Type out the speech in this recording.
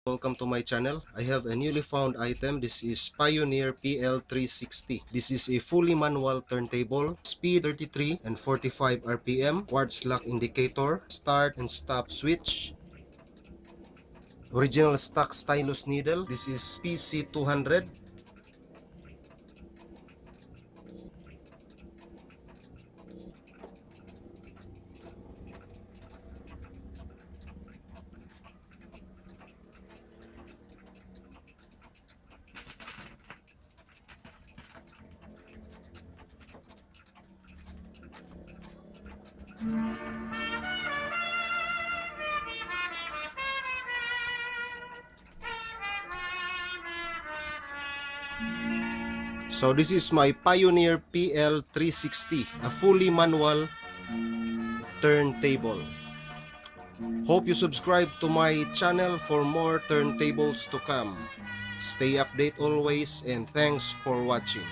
Welcome to my channel. I have a newly found item. This is Pioneer PL360. This is a fully manual turntable, speed 33 and 45 RPM, quartz lock indicator, start and stop switch, original stock stylus needle. This is PC200. So this is my Pioneer PL360, a fully manual turntable. Hope you subscribe to my channel for more turntables to come. Stay updated always and thanks for watching.